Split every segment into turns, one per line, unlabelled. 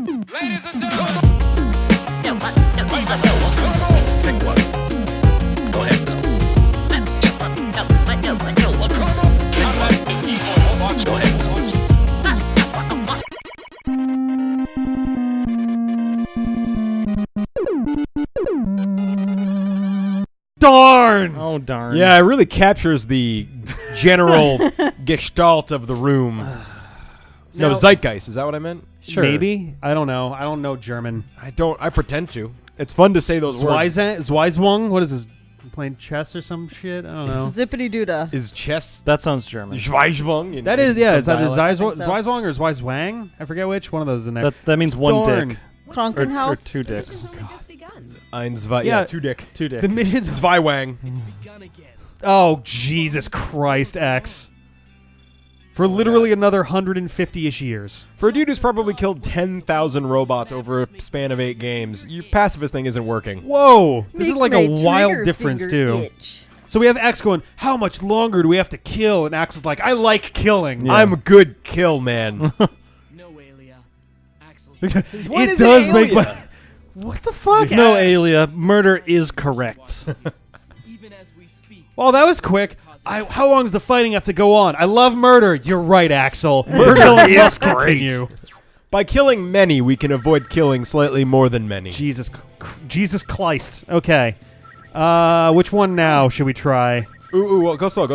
Ladies and gentlemen. Pick one. Go ahead. Go ahead.
Darn!
Oh, darn.
Yeah, it really captures the general gestalt of the room. No,
Now-
zeitgeist. Is that what I meant?
Sure.
Maybe? I don't know. I don't know German.
I pretend to. It's fun to say those words.
Zweizwang? What is this? Playing chess or some shit? I don't know.
Zippity doodah.
Is chess
That sounds German.
Zweizwang?
That is, yeah, it's either
I think so.
Zweizwang or Zweizwang. I forget which. One of those is in there.
That means one
Darn.
dick. Or
Krankenhaus.
two dicks.
Ein, zwei,
Yeah.
two dick.
Two dicks.
The midgets.
Zweiwang.
Oh, Jesus Christ, X. For literally another 150-ish years.
For a dude who's probably killed 10,000 robots over a span of 8 games, your pacifist thing isn't working.
Whoa. This is
Makes
like
my
a wild
trigger
difference,
finger
too.
itch.
So we have X going, how much longer do we have to kill? And X was like, I like killing.
Yeah.
I'm a good kill man.
No, Alia. Axel.
What
it
is
does make
Alia?
my... What the fuck?
No, Alia. Murder is correct.
Even as we speak.
Well, that was quick. How long does the fighting have to go on? I love murder. You're right, Axel. Murder is continue.
By killing many, we can avoid killing slightly more than many.
Jesus Christ. Okay. Which one now should we try?
Well, go slow.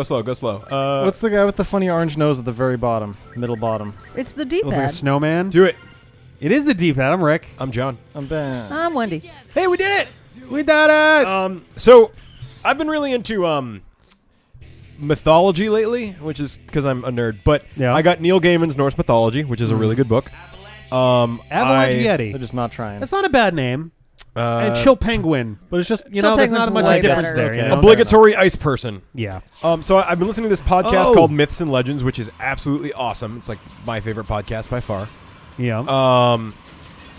What's the guy with the funny orange nose at the very bottom? Middle bottom.
It's the
Looks like a
D-pad.
snowman.
Do it.
It is the D-pad. I'm Rick.
I'm John.
I'm bad.
I'm Wendy.
Hey, we did it!
We did it.
So, I've been really into mythology lately, which is because I'm a nerd. But
Yeah.
I got Neil Gaiman's Norse Mythology, which is a really good book.
Avalanche
They're
Yeti.
just not trying.
That's not a bad name. And Chill Penguin. But it's just, you
Chill
know, there's not
Penguin's
much
way
difference
better.
there. You
Okay.
know?
obligatory ice person.
Yeah.
So I've been listening to this podcast
Oh.
called Myths and Legends, which is absolutely awesome. It's like my favorite podcast by far.
Yeah.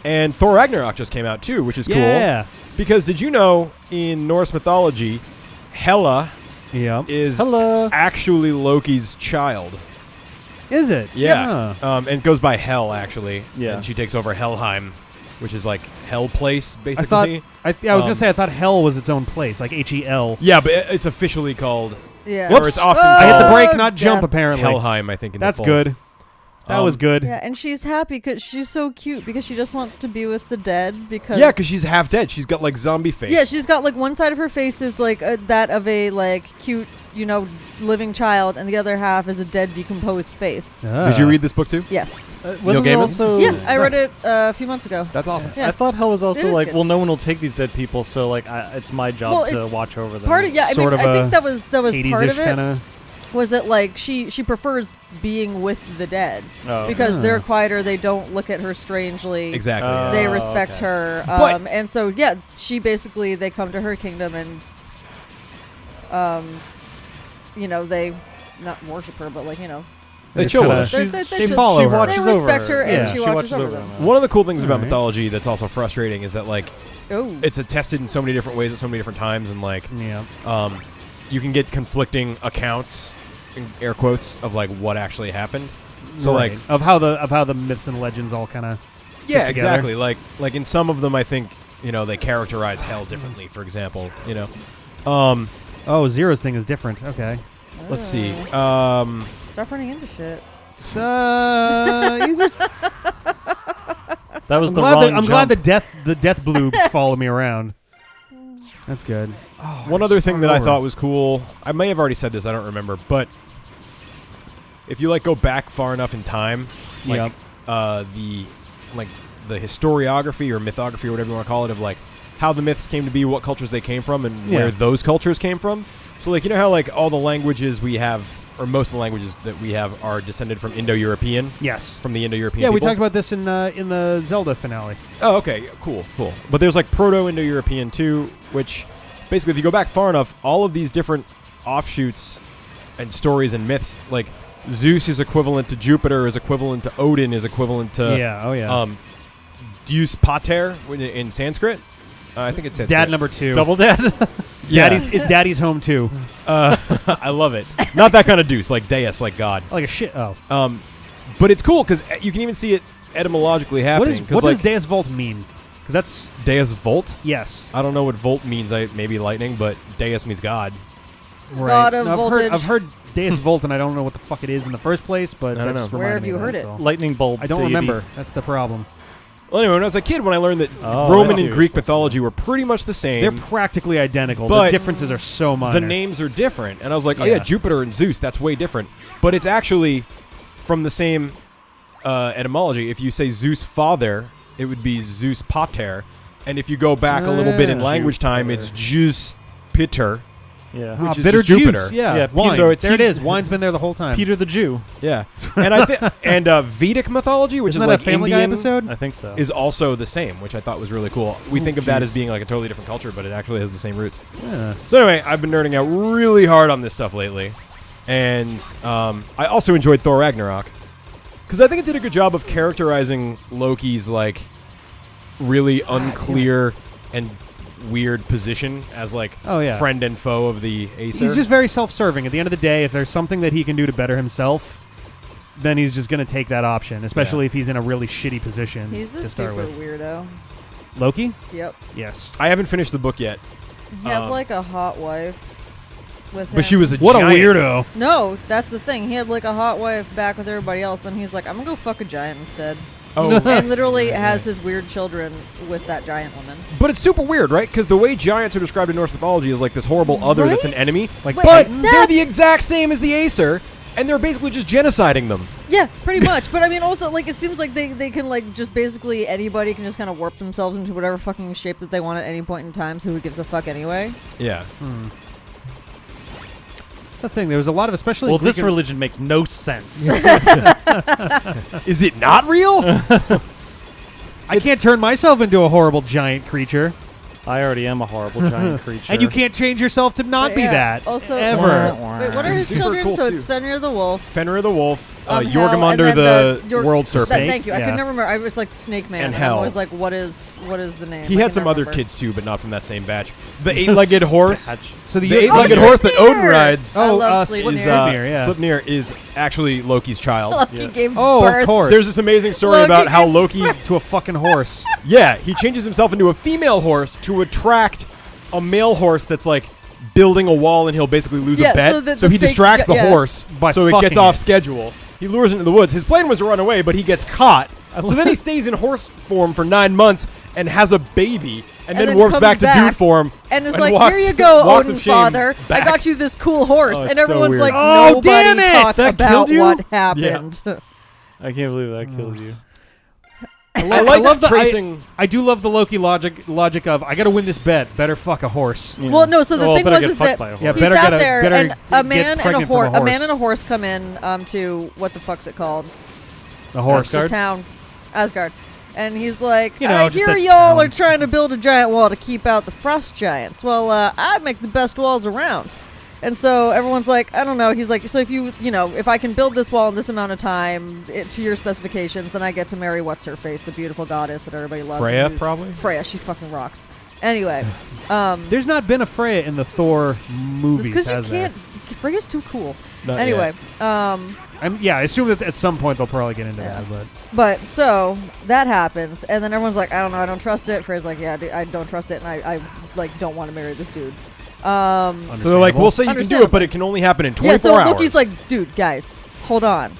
And Thor Ragnarok just came out too, which is
Yeah.
cool. Because did you know in Norse mythology, Hela
Yeah.
is
Hello.
actually Loki's child?
Is it?
Yeah. And it goes by Hel, actually.
Yeah.
And she takes over Helheim, which is like Hell Place,
I
basically.
thought. I was gonna say I thought hell was its own place, like HEL.
Yeah, but it's officially called
Yeah.
Or it's often
I hit the
called
break, not jump.
Death.
Apparently.
Helheim, I think. In
That's
the full.
good. That was good.
Yeah, and she's happy because she's so cute because she just wants to be with the dead because
Yeah, because she's half dead. She's got like zombie face.
yeah, she's got like one side of her face is like that of a like cute, you know, living child, and the other half is a dead, decomposed face.
Did you read this book too?
Yes.
Wasn't there
Gaiman?
also?
Yeah, I read
nice.
it a few months ago.
That's awesome.
Yeah.
I thought Hell was
It
also
is
like,
good.
well, no one will take these dead people, so like, it's my job
Well,
to
it's
watch over them.
Part of I
Sort
mean,
of
I
a
think that was part
80s-ish
of it.
kind of.
Was that like she prefers being with the dead
Oh.
because they're
Ah.
quieter, they don't look at her strangely.
Exactly.
Oh.
yeah.
They respect
okay.
her,
But-
and so yeah, she basically they come to her kingdom and, you know, they not worship her, but like you know,
They chill with
kinda-
her.
She's-
They
she
just-
follow
she
her.
watches
They
over
respect her and
Yeah.
she watches over them.
them.
One of the cool things about
Alright.
mythology that's also frustrating is that like
Oh,
it's attested in so many different ways at so many different times, and like
Yeah.
you can get conflicting accounts, in air quotes, of like what actually happened. So
Right.
like
of how the myths and legends all kind of.
yeah,
together.
exactly. Like in some of them, I think you know they characterize hell differently. For example, you know,
Oh, Zero's thing is different. Okay.
let's see.
Stop running into shit.
These are,
That was
I'm
the
glad,
wrong
I'm glad
jump.
the death bloobs follow me around. That's good.
One other thing that I
over.
thought was cool, I may have already said this, I don't remember, but if you like go back far enough in time, like the historiography or mythography or whatever you want to call it of like how the myths came to be, what cultures they came from, and
Yeah.
where those cultures came from. So like you know how like all the languages we have, or most of the languages that we have, are descended from Indo-European,
Yes.
from the Indo-European.
Yeah, we
people?
talked about this in the Zelda finale.
Oh, okay, cool. But there's like Proto-Indo-European too, which basically, if you go back far enough, all of these different offshoots and stories and myths, like Zeus is equivalent to Jupiter, is equivalent to Odin, is equivalent to Deus Pater in Sanskrit. I think it's Sanskrit.
Dad number 2.
Double dead.
Yeah.
Daddy's home too.
I love it. Not that kind of Deus, like Deus, like God.
Like a shit. Oh.
But it's cool because you can even see it etymologically happening.
What does
like,
Deus Volt mean? Because that's
Deus Volt?
yes.
I don't know what Volt means. Maybe lightning, but Deus means God.
Right.
God of
No,
voltage.
I've heard Deus Volt, and I don't know what the fuck it is in the first place, but
I don't
that's
know.
Where
reminded
have you
me of
heard
that,
it?
so.
Lightning bolt.
I don't
deity.
remember. That's the problem.
Well, anyway, when I was a kid, when I learned that
Oh, I
Roman
see
and
what
Greek
you're supposed to
mythology were pretty much the same.
They're practically identical.
But
the differences are so minor.
the names are different. And I was like, oh yeah,
Yeah.
Jupiter and Zeus, that's way different. But it's actually from the same etymology. If you say Zeus father, it would be Zeus pater. And if you go back a little bit in
Ah.
language time, it's Zeus Peter.
Yeah.
Ah,
which is
bitter
just Jupiter.
juice. Yeah,
Yeah,
wine.
so it's-
there it is. Wine's been there the whole time.
Peter the Jew.
Yeah. And and Vedic mythology, which
Isn't
is
that
like
a Family Guy
Indian,
episode?
I think so.
is also the same, which I thought was really cool. We think of that
jeez.
as being like a totally different culture, but it actually has the same roots.
Yeah.
So anyway, I've been nerding out really hard on this stuff lately, and I also enjoyed Thor Ragnarok because I think it did a good job of characterizing Loki's like really unclear and weird position as like
Oh, yeah.
friend and foe of the Acer.
He's just very self-serving. At the end of the day, if there's something that he can do to better himself, then he's just going to take that option, especially if he's in a really shitty position
He's
to
a
start
super
with.
weirdo.
Loki?
Yep.
Yes.
I haven't finished the book yet,
He had like a hot wife with him.
but she was a
What
giant.
a weirdo.
No, that's the thing. He had like a hot wife back with everybody else. Then he's like, I'm gonna go fuck a giant instead.
Oh,
And literally has his weird children with that giant woman.
but it's super weird, right? Because the way giants are described in Norse mythology is like this horrible other that's an
Right?
enemy.
Like,
Wait,
But
except-
they're the exact same as the Acer, and they're basically just genociding them.
Yeah, pretty much. But I mean, also, like, it seems like they can, like, just basically anybody can just kind of warp themselves into whatever fucking shape that they want at any point in time, so who gives a fuck anyway?
Yeah.
That's the thing. There was a lot of, especially
well,
Greek
this
and-
religion makes no sense.
Is it not real?
I can't turn myself into a horrible giant creature.
I already am a horrible giant creature.
And you can't change yourself to not
But
be
yeah,
that.
Also,
ever.
also- wait, what are
It's
his
super
children?
cool,
So it's
too.
Fenrir the wolf.
Fenrir the Wolf,
Hell, and
Jorgmundur
then
the
Jorg-
World
That-
Serpent.
thank you. I
Yeah.
could never remember. I was like Snake Man.
And
I'm
Hell.
always like, what is the name?
He
I
had
can
some
never
other
remember.
kids too, but not from that same batch. The eight-legged horse.
Batch.
So
The eight-legged
Oh,
horse that
Sleipnir!
Odin rides
I
Oh,
love
Sleipnir.
Sleipnir.
is
Sleipnir, yeah.
Sleipnir is actually Loki's child.
Loki
Yeah.
gave
Oh,
birth.
of course.
There's this amazing story
Loki
about how
gave
Loki,
To a fucking horse.
yeah, he changes himself into a female horse to attract a male horse that's like building a wall, and he'll basically lose
Yeah,
a bet.
so that
So
the
he
fake
distracts
gi-
the
yeah.
horse
By
so it gets
fucking
off
it.
schedule. He lures it into the woods. His plan was to run away, but he gets caught. So then he stays in horse form for 9 months and has a baby, and then warps
comes
back to dude form.
And it's
and
like,
walks-
here you go,
walks
Odin
of shame
father.
back.
I got you this cool horse.
Oh,
and
it's so
everyone's
weird.
like,
Oh,
nobody
damn it!
talks
That
about
killed you?
what happened.
I can't believe that killed you.
I like
love the
tracing.
I do love the Loki logic of I got to win this bet. Better fuck a horse.
Yeah.
Well, no. So the
Well,
thing
better
was
get
is
fucked
that
by a
Yeah,
horse.
he
better
sat
get a-
there,
better
and
get
a man and a
pregnant from
horse.
a
A man
horse.
and a horse come in to what the fuck's it called?
The horse.
The town, Asgard. And he's like,
You know,
I
just
hear
the
y'all
town.
are trying to build a giant wall to keep out the frost giants. Well, I make the best walls around. And so everyone's like, I don't know. He's like, so if I can build this wall in this amount of time to your specifications, then I get to marry what's her face, the beautiful goddess that everybody loves.
Freya,
and who's-
probably?
Freya, she fucking rocks. Anyway,
There's not been a Freya in the Thor
it's
movies,
because you
has there?
can't. Freya's too cool.
Not
Anyway,
yet.
I assume that at some point they'll probably get into
Yeah.
that, but
but so that happens, and then everyone's like, I don't know, I don't trust it. Freya's like, yeah, I don't trust it, and I like don't want to marry this dude.
So they're like, we'll say you can do it,
Understandable.
but it can only happen in 24
Yeah, so
hours.
Loki's like, dude, guys, hold on.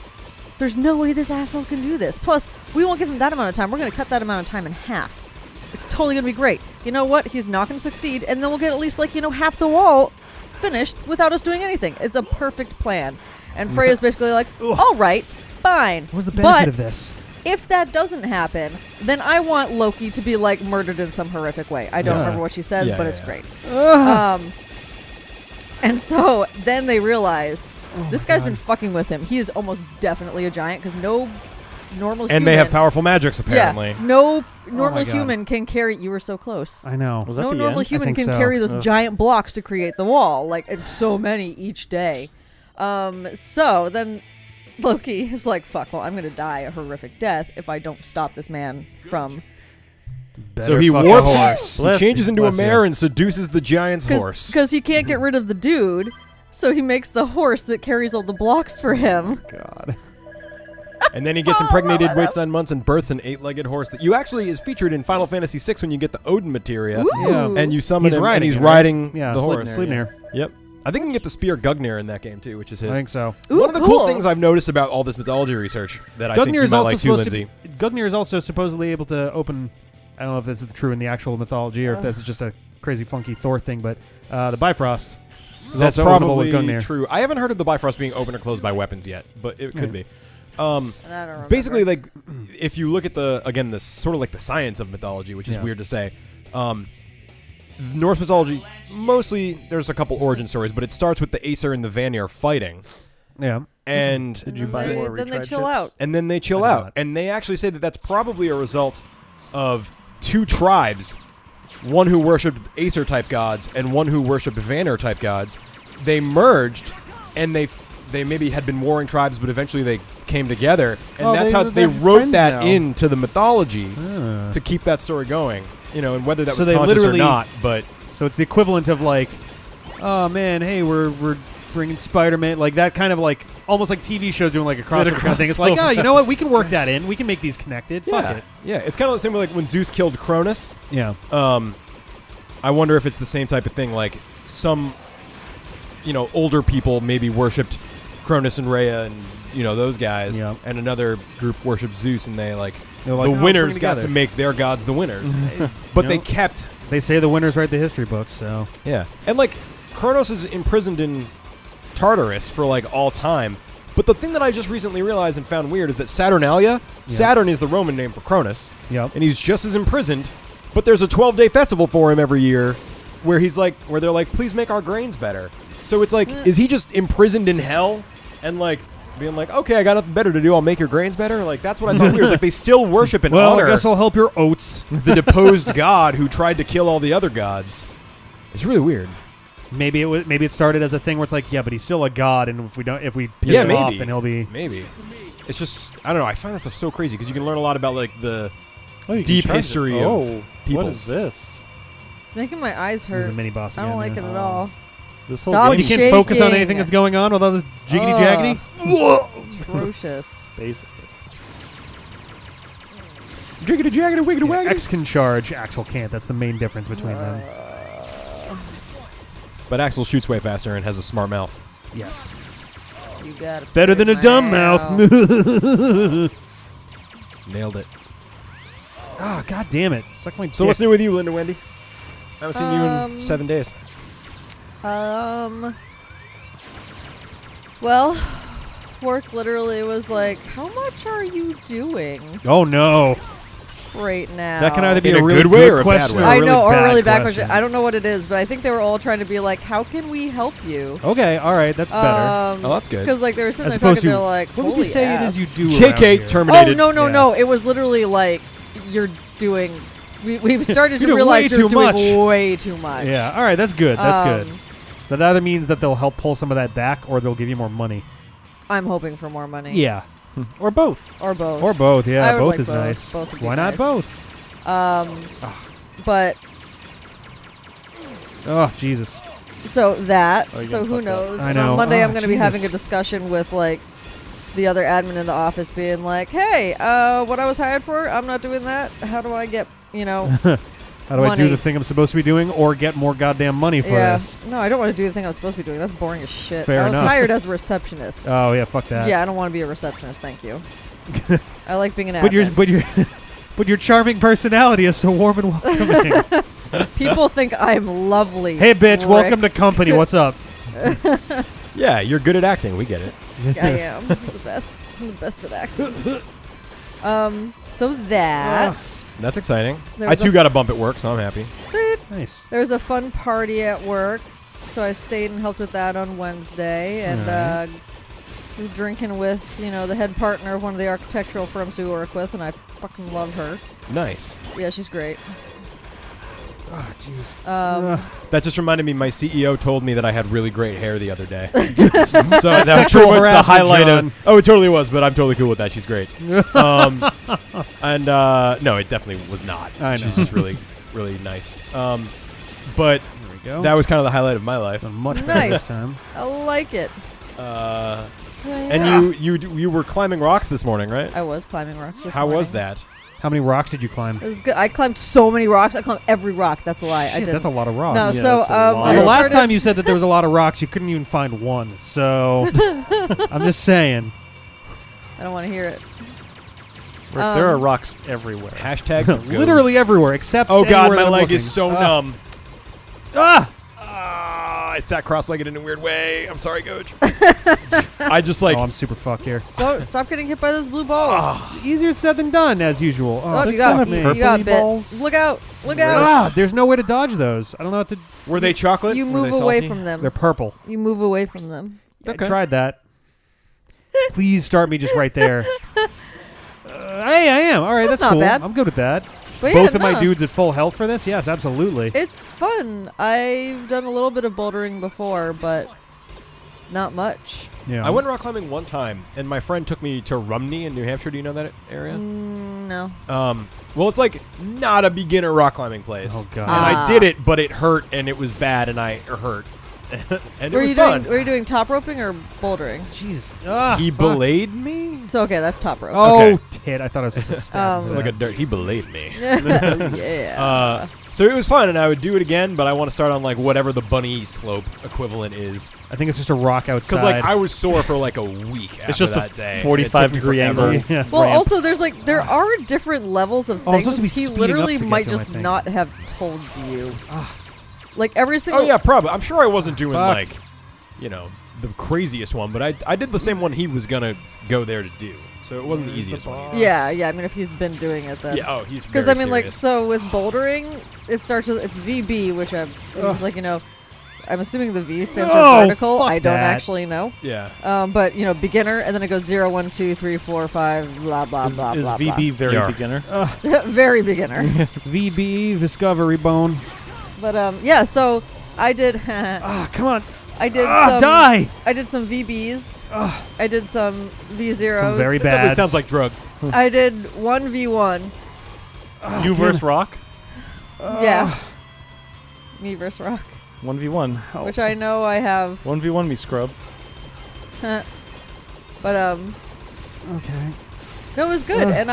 There's no way this asshole can do this. Plus, we won't give him that amount of time. We're going to cut that amount of time in half. It's totally going to be great. You know what? He's not going to succeed, and then we'll get at least, half the wall finished without us doing anything. It's a perfect plan. And Freya's basically like, all right, fine.
what's the benefit
but
of this?
if that doesn't happen, then I want Loki to be, murdered in some horrific way. I don't
Yeah.
remember what she says,
Yeah,
but
yeah,
it's
yeah.
great. And so then they realize this guy's been fucking with him. He is almost definitely a giant because no normal human.
and they have powerful magics, apparently.
Yeah, no normal
God.
human can carry. You were so close.
I know.
Was that
No
the
normal
end?
human
think
can
so.
carry those
Ugh.
giant blocks to create the wall. And so many each day. So then Loki is like, fuck, well, I'm going to die a horrific death if I don't stop this man from.
So he
fuck a
warps,
horse.
he
Bless
changes
you.
into a
Bless you.
mare and seduces the giant's horse.
Because he can't get rid of the dude. So he makes the horse that carries all the blocks for him.
God.
And then he gets impregnated, waits 9 months, and births an 8-legged horse that you actually is featured in Final Fantasy VI when you get the Odin materia.
Ooh.
And you summon
He's
him,
riding
and he's
it, right?
riding
Yeah,
the horse.
Sleipnir.
Yep. I think you can get the spear Gugnir in that game, too, which is his.
I think so.
Ooh,
One of the cool things I've noticed about all this mythology research that I think you
Gugnir is
might
also
like too,
supposed
Lindsay.
to. Gugnir is also supposedly able to open. I don't know if this is true in the actual mythology or if this is just a crazy funky Thor thing, but the Bifrost is
That's
also openable
probably
with Gugnir.
true. I haven't heard of the Bifrost being opened or closed by weapons yet, but it could be.
I don't remember.
Basically, like, if you look at the sort of like the science of mythology, which is weird to say, Norse mythology, mostly there's a couple origin stories, but it starts with the Aesir and the Vanir fighting.
Yeah.
And
Did you buy more
then they
retread
chill
ships?
out.
and then they chill
I did
out.
not.
And they actually say that that's probably a result of two tribes, one who worshipped Aesir-type gods and one who worshipped Vanir-type gods. They merged, and they maybe had been warring tribes, but eventually they came together. And
Oh,
that's how they
they're
wrote
friends
that
now.
into the mythology
Ah.
to keep that story going. You know, and whether that
So
was
they
conscious or
literally-
not, but...
So it's the equivalent of like, oh man, hey, we're bringing Spider-Man, like that kind of like almost like TV shows doing like a crossover kind of thing. It's like, oh, you know what? We can work that in. We can make these connected. Fuck it.
Yeah, it's kind of the same way like when Zeus killed Cronus.
Yeah.
I wonder if it's the same type of thing. Like some, older people maybe worshipped Cronus and Rhea and those guys,
Yeah.
and another group worshipped Zeus, and
They're like,
the
"Oh, let's bring
winners
it
got
together."
to make their gods the winners, but they
Nope.
kept
They say the winners write the history books, so
and like Kronos is imprisoned in Tartarus for like all time. But the thing that I just recently realized and found weird is that Saturnalia, Saturn is the Roman name for Cronus,
yep.
and he's just as imprisoned. But there's a 12-day festival for him every year, where they're like, please make our grains better. So it's like, is he just imprisoned in hell, and like being like, okay, I got nothing better to do, I'll make your grains better? Like that's what I thought weird. It's like they still worship and
Well,
honor
I guess I'll help your oats.
the deposed god who tried to kill all the other gods. It's really weird.
Maybe it started as a thing where it's like, yeah, but he's still a god, and if we piss
Yeah,
him off,
maybe.
then he'll be.
Maybe. It's just, I don't know. I find that stuff so crazy because you can learn a lot about like the
Oh, you can
deep
charge it.
history
Oh,
of people.
what is this?
It's making my eyes
This is a
hurt.
mini boss.
I don't
again,
like it
yeah.
at all.
This whole
Stop
You
game,
can't focus on
shaking.
anything that's going on with all this jiggity
Ugh.
jaggedy.
It's ferocious.
basically.
Jiggity jaggedy wiggity
Yeah,
waggity.
X can charge, Axel can't. That's the main difference between them.
But Axel shoots way faster and has a smart mouth.
Yes.
You got it.
Better than a dumb mouth.
Nailed it.
Ah, god damn it. Suck my
So
dick.
what's new with you, Linda Wendy? I haven't seen you
Um,
in 7 days.
Well, work literally was like, how much are you doing
Oh no.
right now?
That can either be
In
a
a
really
good way or a bad
question
way?
or
I
a really
know, or
bad
a really bad
question.
question. I don't know what it is, but I think they were all trying to be like, how can we help you?
Okay, all right, that's better.
Oh, that's good.
Because like they were sitting
As
there talking,
opposed to,
they're like,
what would
holy
you say
ass.
it is you do around here?
KK terminated.
Oh no
Yeah.
no! It was literally like you're doing. We've started to
You're doing
realize
way
you're
too
doing
much.
way too much.
Yeah, all right, that's good. That's good.
Um,
That either means that they'll help pull some of that back or they'll give you more money.
I'm hoping for more money.
Yeah.
Or both.
Or both.
Or both,
I
yeah.
would
Both
like
is
both.
nice.
Both would be
Why not
nice.
both?
But
Oh, Jesus.
so that.
Oh, you're
So
getting
who
fucked up.
knows?
I
And
know.
on Monday,
Oh,
I'm going to be having a
Jesus.
discussion with like the other admin in the office, being like, "Hey, what I was hired for, I'm not doing that. How do I get,
How do I do
Money.
the thing I'm supposed to be doing or get more goddamn money for
yeah.
this?
No, I don't want to do the thing I'm supposed to be doing. That's boring as shit.
Fair
I was
enough.
hired as a receptionist.
Oh, yeah, fuck that.
Yeah, I don't want to be a receptionist. Thank you. I like being an admin.
But your charming personality is so warm and welcoming.
People think I'm lovely.
Hey, bitch,
Rick.
welcome to company. What's up?
Yeah, you're good at acting. We get it.
I am the best. I'm the best at acting. So that
That's exciting.
There
I
was
too
a-
got a bump at work, so I'm happy.
sweet.
Nice.
There was a fun party at work, so I stayed and helped with that on Wednesday, and
Alright.
was drinking with the head partner of one of the architectural firms we work with, and I fucking love her.
Nice.
Yeah, she's great.
Oh, jeez.
That just reminded me. My CEO told me that I had really great hair the other day. So that was
sexual
pretty much the
harassment,
highlight
John.
of. Oh, it totally was, but I'm totally cool with that. She's great. And no, it definitely was not.
I know.
She's just really, really nice. But
There we go.
that was kind of the highlight of my life.
Done much better this
Nice.
time.
I like it.
And you were climbing rocks this morning, right?
I was climbing rocks this
How was
morning.
that?
How many rocks did you climb?
It was good. I climbed so many rocks. I climbed every rock. That's a lie. I
Shit,
didn't.
that's a lot of rocks.
No,
Yeah,
so
that's a lot.
And
I
the last
started-
time you said that there was a lot of rocks, you couldn't even find one. So I'm just saying.
I don't want to hear it.
Rick, there are rocks everywhere.
Hashtag
Literally everywhere except.
Oh god,
anywhere
my
that I'm
leg
looking.
is so numb.
Ah!
I sat cross-legged in a weird way. I'm sorry, Coach. I just like.
Oh, I'm super fucked here.
So stop getting hit by those blue balls.
Easier said than done, as usual.
Oh,
Oh,
you got
fuck
you,
me.
you got
Purpley
bit.
balls?
Look out! Look out!
Ah, there's no way to dodge those. I don't know what to.
Were they chocolate?
You
Were
move
they
away
salty?
from them.
They're purple.
You move away from them.
I tried that. Please start me just right there. Hey, I am. All right,
That's
that's
not
cool.
bad.
I'm good with that.
But
Both
yeah,
of my
no.
dudes at full health for this? Yes, absolutely.
It's fun. I've done a little bit of bouldering before, but not much.
Yeah.
I went rock climbing one time, and my friend took me to Rumney in New Hampshire. Do you know that area?
No.
Well, it's like not a beginner rock climbing place.
Oh, God.
And I did it, but it hurt, and it was bad, and I hurt. And it
Were
was
you
fun.
doing? Were you doing top roping or bouldering?
Jesus. Ah,
He
fuck.
belayed me.
So okay, that's top rope.
Oh,
Okay.
tit. I thought I was supposed to stab.
Sounds like a dirt. He belayed me.
Yeah.
So it was fun, and I would do it again, but I want to start on like whatever the bunny slope equivalent is,
I think it's just a rock outside.
because like I was sore for like a week after
It's just
that
a
day.
45-degree
It took me
angle.
forever.
Yeah.
Well,
ramp.
also there are different levels of
Oh, I'm
things.
supposed to be
He
speeding
literally
up to get
might
to 'em, I
just
think.
not have told you. Like every
Oh
single.
yeah, probably. I'm sure I wasn't doing
Fuck.
like, you know, the craziest one, but I did the same one he was gonna go there to do. So it wasn't the easiest one. either.
Yeah. I mean, if he's been doing it, then.
Yeah. Oh, he's
Because
very
I mean, like,
serious.
so with bouldering, it starts with it's VB, which it's like I'm assuming the V stands for
No,
vertical.
fuck
I don't
that.
actually know.
Yeah.
But beginner, and then it goes 0, 1, 2, 3, 4, 5, blah blah
Is
blah blah.
VB very
Yark.
beginner?
blah. Very beginner.
VB, Discovery Bone.
But yeah, so I did.
Ah, come on.
I did
Ah,
some.
die.
I did some VBs. I did some V0s.
Some very
That definitely
bad.
sounds like drugs.
I did 1v1.
You versus Rock?
Yeah. Me versus Rock,
1v1.
which I know I have.
1v1 me, scrub.
But
Okay.
no, it was good, and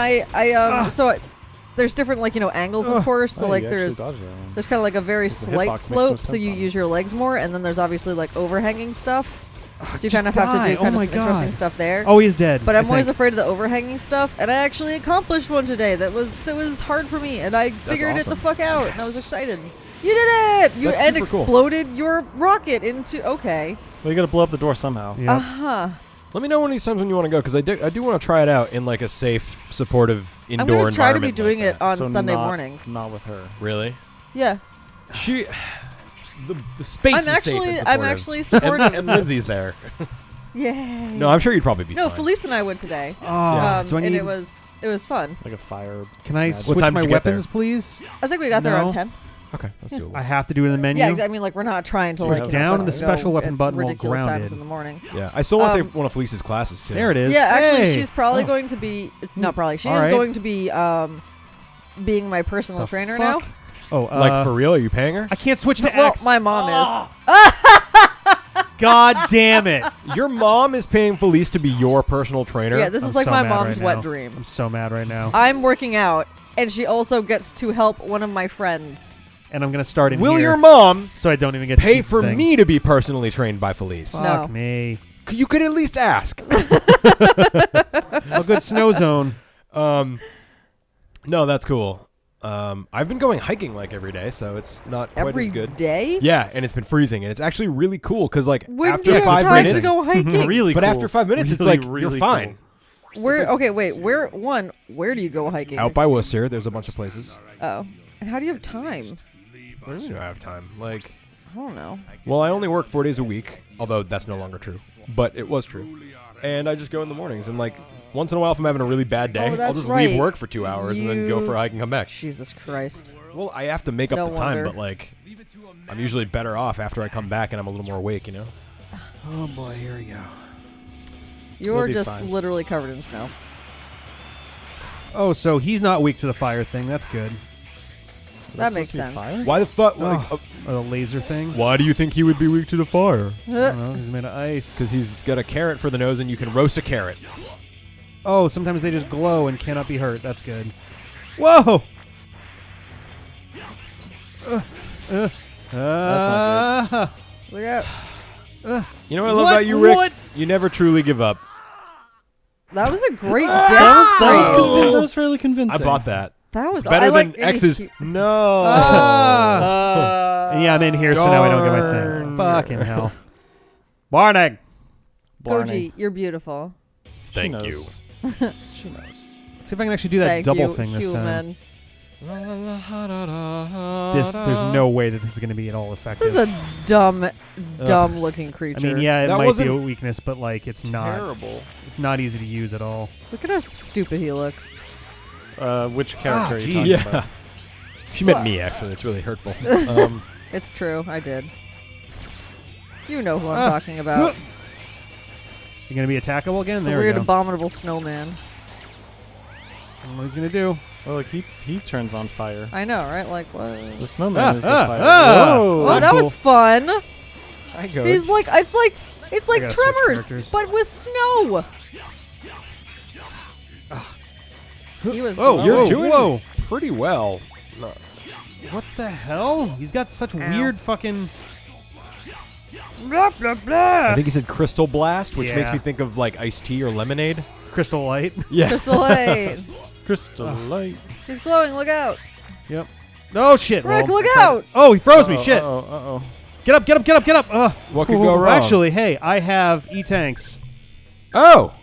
there's different angles, of course. So
Oh,
like
you actually
there's
dodged that one.
there's kind of like a very
The
slight
hitbox makes no
slope, so
sense
you
on it.
use your legs more, and then there's obviously like overhanging stuff. So you
just
kind of have to
die.
do kind
Oh
of
my
some interesting
God.
stuff there.
Oh, he is dead.
But I'm
I
always
think.
afraid of the overhanging stuff, and I actually accomplished one today that was hard for me, and I figured it the
awesome.
fuck out, and I was excited. You did it! You
That's
and
super cool.
exploded your rocket into okay.
Well, you gotta blow up the door somehow.
Yeah.
Uh huh.
Let me know when these times when you want to go, because I do want to try it out in like a safe, supportive indoor
I'm gonna try to be
environment
doing
like
it
that.
on
So
Sunday
not-
mornings.
Not with her.
Really?
Yeah,
The space
I'm
is safe
actually
and
I'm
supportive.
actually supportive.
and Lindsay's there.
Yay!
No, I'm sure you'd probably be
No,
fine.
Felice and I went today,
Oh, do I
and
need?
it was fun.
Like a fire.
Can I
What
switch
time
my
did you get there?
weapons, please?
I think we got there around
No.
10.
Okay, let's do it.
I have to do it in the menu.
Yeah, I mean, like we're not trying to
So
like
it's
down
fucking
the special
go
weapon
at
button while
ridiculous times
grounded.
in the morning.
Yeah, I still want to
Um,
say one of Felice's classes too.
There it is.
Yeah, actually,
Hey.
she's probably
Oh.
going to be not probably. She
All
is
right.
going to be being my personal
The
trainer
fuck?
now.
Oh,
Like for real? Are you paying her?
I can't switch to
Well,
X.
my mom is.
God damn it!
Your mom is paying Felice to be your personal trainer.
Yeah, this
I'm
is like
so
my
mad
mom's
right
wet
now.
dream.
I'm so mad right now,
I'm working out, and she also gets to help one of my friends.
and I'm gonna start in
Will
here,
your mom
so I don't even get to
pay
keep the
for
thing.
me to be personally trained by Felice?
Fuck
No.
me.
You could at least ask.
A good snow zone.
No, that's cool. I've been going hiking like every day, so it's not quite
Every
as good.
day?
Yeah, and it's been freezing, and it's actually really cool because like
When
after
do you have
5
time
minutes,
to go hiking?
Really
but
cool.
after 5 minutes, it's
Really,
like
really
you're fine.
Where? Okay, wait. Where do you go hiking?
Out by Worcester, there's a bunch of places.
Oh, and how do you have time?
What do you mean I have time? Like,
I don't know.
well, I only work 4 days a week, although that's no longer true, but it was true. And I just go in the mornings, and like once in a while, if I'm having a really bad day,
Oh,
I'll
that's
just
right.
leave work for 2 hours and then go for a hike and come back.
Jesus Christ.
Well, I have to make
No
up the time,
wonder.
but like, I'm usually better off after I come back and I'm a little more awake, you know?
Oh boy, here we go.
You're
be
just
fine.
literally covered in snow.
Oh, so he's not weak to the fire thing. That's good.
That makes
supposed to be
sense.
fire?
Why the fuck?
Oh, a laser thing.
why do you think he would be weak to the fire?
I don't know. He's made of ice.
Because he's got a carrot for the nose, and you can roast a carrot.
Oh, sometimes they just glow and cannot be hurt. That's good. Whoa!
not
Look out.
You know what I love
What?
about you, Rick?
What?
You never truly give up.
That was a great
That
death
that was fairly convincing.
I bought that.
That was
It's better
I
than
like
X's. No.
Yeah, I'm in here, so now I don't get my
Darn.
thing. Fucking hell. Warning!
Goji, you're beautiful.
Thank
knows.
you.
She knows.
Let's see if I can actually do that
Thank
double
you,
thing this time.
human.
There's no way that this is going to be at all effective.
This is a dumb looking
I
creature.
mean, yeah, it
That
might be
wasn't
a weakness, but like it's not.
Terrible.
It's not easy to use at all.
Look at how stupid he looks.
Which character are you
geez.
talking
Yeah.
about?
She meant me, actually. It's really hurtful.
It's true, I did. You know who I'm talking about.
You going to be attackable again?
The
There we
weird
go.
abominable snowman.
I don't know what he's going to do.
Well, like he turns on fire.
I know, right? Like what?
The snowman is the fire.
Whoa!
Oh, that was fun.
I go.
He's like it's like
I gotta switch
Tremors,
characters.
but with snow. He was.
Oh,
glowing.
You're
Whoa,
doing
whoa.
pretty well.
What the hell? He's got such weird fucking.
I think he said Crystal Blast, which makes
Yeah.
me think of like iced tea or lemonade.
Crystal light.
Yeah.
Crystal Light.
Crystal light.
He's glowing. Look out.
Yep. Oh shit!
Rick,
well,
look
I tried-
out!
Oh, he froze me! Shit!
Uh-oh.
Get up! Get up! Get up! Get up!
What could go wrong?
Actually, hey, I have e-tanks.
Oh.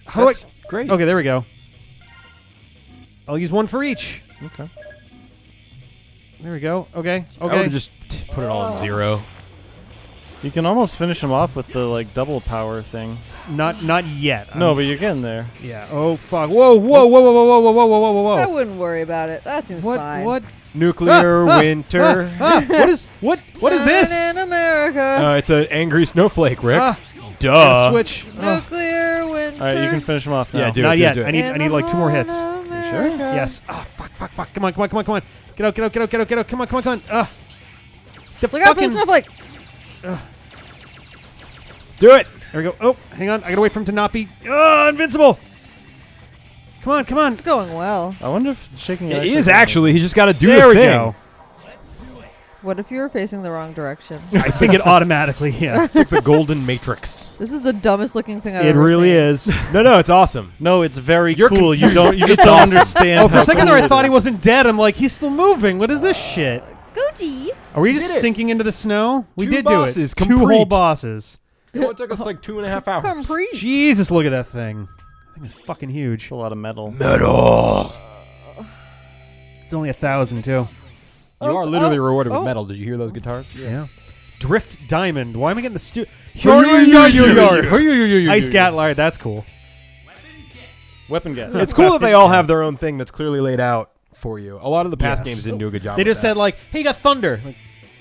How do
That's
I?
great.
Okay, there we go. I'll use one for each.
Okay.
There we go. Okay.
I
Okay.
would just put it all on 0.
You can almost finish him off with the like double power thing.
Not yet.
No, but you're getting there.
Yeah. Oh fuck! Whoa! Whoa! Whoa! Whoa! Whoa! Whoa! Whoa! Whoa! Whoa!
I
Whoa!
wouldn't worry about it. That seems
What?
fine.
What?
Nuclear winter.
What is? What is this?
In America.
It's an angry snowflake, Rick.
Ah,
Duh.
switch.
Nuclear winter.
All right, you can finish him off now.
Yeah, do
Not
it.
yet.
Do it.
I need like 2 more hits.
sure?
Yes. Ah, fuck, fuck, fuck. Come on, come on, come on, come on. Get out, get out, get out, get out, get out. Come on, come on, come on. The
Look out for the
fucking.
snowflake.
Do it.
There we go. Oh, hang on. I gotta wait for him to not be. Invincible. Come on, come on.
It's going well.
I wonder if shaking
It is actually. He just got to do
There
the
we
thing.
go.
What if you were facing the wrong direction?
I think it automatically. Yeah.
It's like the golden matrix.
This is the dumbest looking thing I've
It
ever
really
seen.
is.
No, it's awesome.
No, it's very
You're
cool. You
confused.
just
It's
don't
awesome.
understand.
Oh, for
how
a second
cool
there, I
it
thought he
is.
wasn't dead. I'm like, he's still moving. What is this shit?
Goji.
Are we
did
just
it.
sinking into the snow? We
2
did
bosses,
do it. 2 whole
complete.
bosses.
You know, it took us like 2.5 hours.
Come preach.
Jesus, look at that thing. That thing is fucking huge.
It's a lot of metal.
Metal.
It's only 1,000 too.
You are literally rewarded with
oh.
metal. Did you hear those guitars?
Yeah. Drift Diamond. Why am I getting the Ice Gatlar. That's cool.
Weapon get.
It's cool that they all have their own thing that's clearly laid out for you. A lot of the past
Yes.
games didn't do a good job.
They
with
just
that.
said like, "Hey, you got thunder." Like,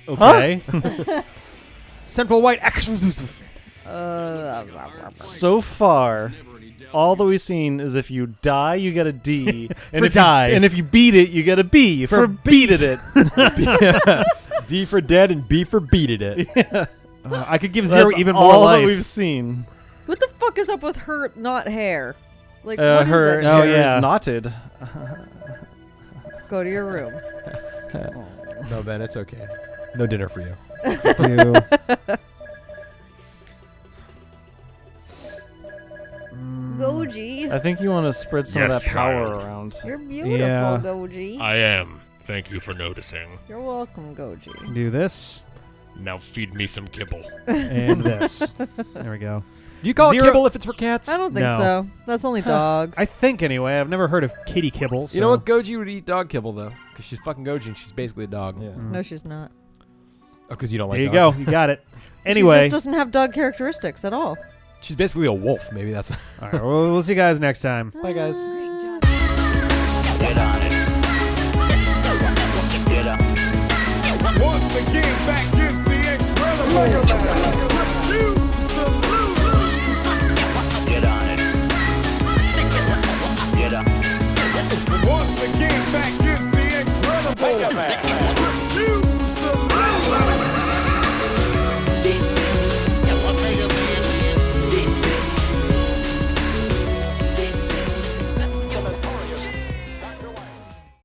okay. Central White.
So far, all that we've seen is if you die, you get a D, and
For
if
die.
and if you beat it, you get a B for beated it.
D for dead and B for beated it.
I could give Zero
That's
even more
all
life.
that we've seen.
What the fuck is up with her not hair? Like, what is
Her
that
Oh,
shit?
hair
yeah.
is knotted.
Go to your room.
No, Ben, it's okay. No dinner for you.
Goji.
I think you want to spread some of
Yes,
that power
child.
around.
You're beautiful,
Yeah.
Goji.
I am. Thank you for noticing.
You're welcome, Goji.
Do this
Now feed me some kibble.
and this. There we go.
Do you call
Zero-
it kibble if it's for cats?
I don't think
No.
so. That's only dogs.
I think anyway. I've never heard of kitty kibble.
You know
so-
what? Goji would eat dog kibble though, because she's fucking Goji and she's basically a dog. Yeah.
No, she's not.
Oh, because you don't
There
like
you
dogs.
go. You got it.
She
Anyway,
just doesn't have dog characteristics at all.
She's basically a wolf. Maybe that's.
all right, we'll see you guys next time.
Bye, guys.
Get on it. Get up.
Once again, back is the incredible. Refuse to lose.
Get on it. Get up.
Once again, back is the incredible. Mega Man.